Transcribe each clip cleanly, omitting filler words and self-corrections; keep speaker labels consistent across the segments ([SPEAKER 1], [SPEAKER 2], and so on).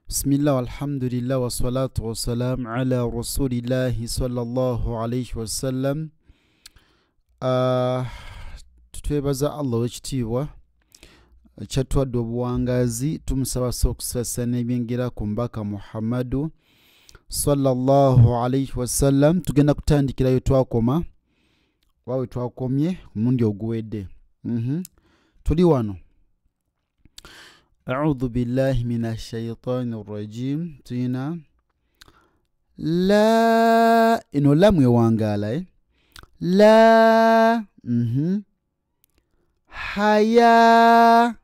[SPEAKER 1] Bismillah walhamdulillah wa salatu wa salam ala rasulillahi sallallahu alayhi wa sallam. Tutwebaza Allah wekitiibwa kyatwadde obuwangazi tumusaba okusasana ebyengera ku mbaka Muhammadu sallallahu alayhi wa sallam. Tugenda kutandikirayo twakoma wawe twakomye omundi oguwedde. Tuli wano. أعوذ بالله من الشيطان الرجيم. تينا لا إنه لم يوانغالا لا حياة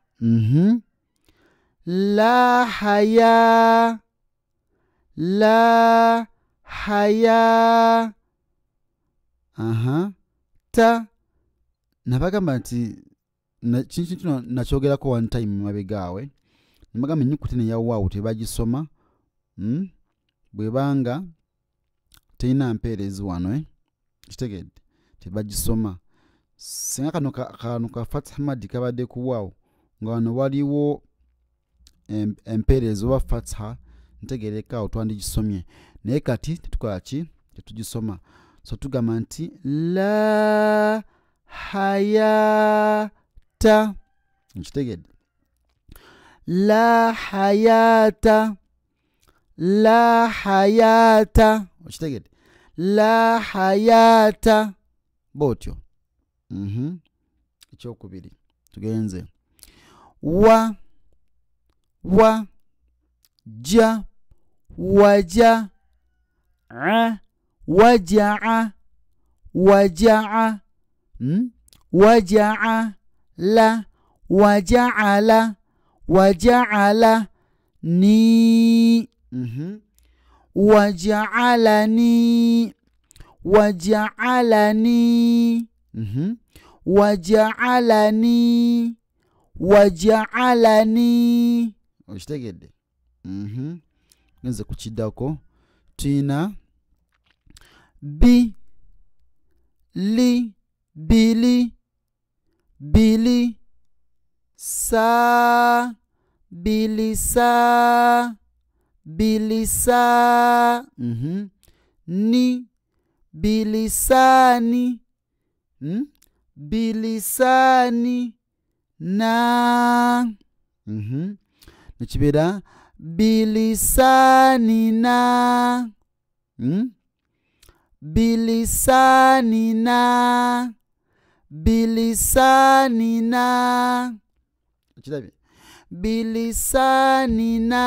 [SPEAKER 1] لا حياة لا حياة تا nabagamba nti kintu nakyogerako one time mabegawe nabagamba ennyukuti ne yawawo tebagisoma bwebanga teyina mpeerezi wano kitegedde tebagisoma singa kano ka Fath Hamad kabadde kuwaawo nga wano waliwo empeerezi oba fatha ntegereka awo twandigisomye naye kati tetukola ki tetugisoma so tugamba nti la hayata nkitegedde la hayata la hayata okitegedde la hayata botyo ekyokubiri tugenze wa ja waja wajaa wajaa waja'ala waja'ala waja'ala ni waja'alani waja'alani waja'alani waja'alani okitegedde nze kukiddako tuyina bi li bili bili sa bilisa bilisa ni bilisani bilisani na nekibera bilisani na bilisanina bilisanina kirabye bilisanina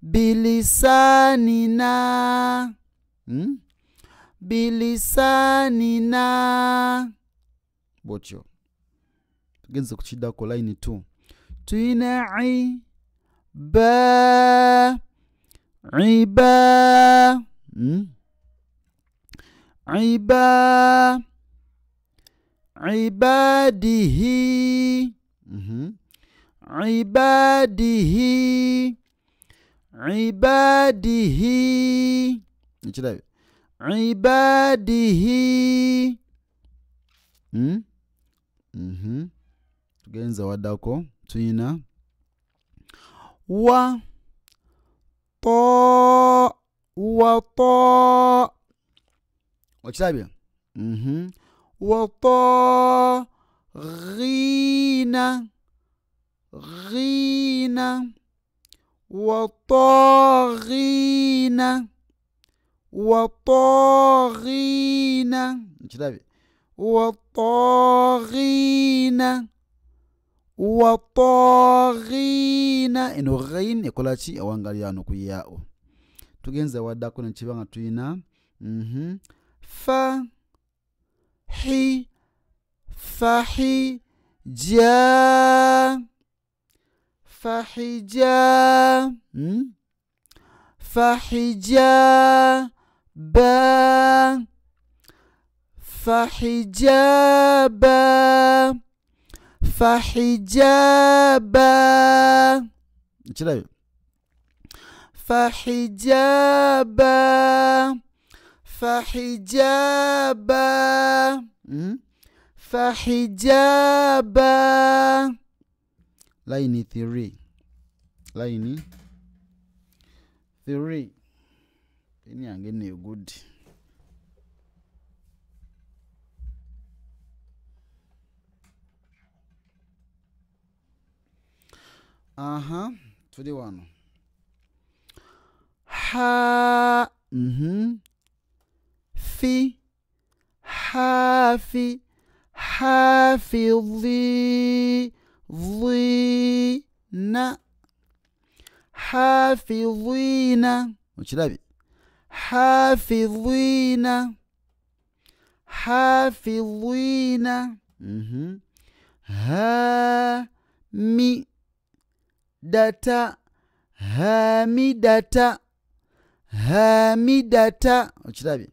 [SPEAKER 1] bilisanina bilisanina botyo tugenze kukiddako line 2 tuyina ba iba عبا عباده عباده عباده عباده tugenza waddako tuyina wa to okirabye wato ghina ghina wato ghina wato ghina okirabye wato ghina wato ghina eno ghin ekola ki ewangalyano ku yao tugenze waddako nekibanga tuyina fa hi fahi ja fahija fahija ba fahijaba fahijaba kirabye fahijaba fahijaba fahijaba line 3 line 3. Ini yange ne good. Tuli wano. Ha. Fi. Hafi. Hafidhi. Dhina. Hafidhina. Uchirabi. Hafidhina. Hafidhina. Mi. Data. Hamidata. Hamidata. Uchirabi.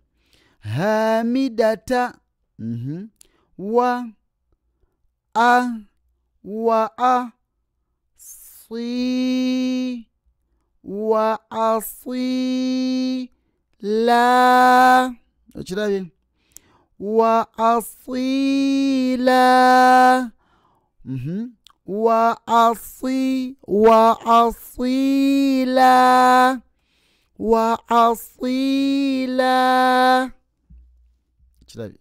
[SPEAKER 1] Hamidata. Wa. A. Wa a. Si. Wa asi. La. Uchirabi. Wa asila. Wa asila. Wa asila. Uchirabi.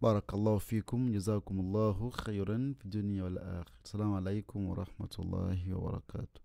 [SPEAKER 1] بارك الله فيكم جزاكم الله خيرا في الدنيا والآخرة. السلام عليكم ورحمة الله وبركاته.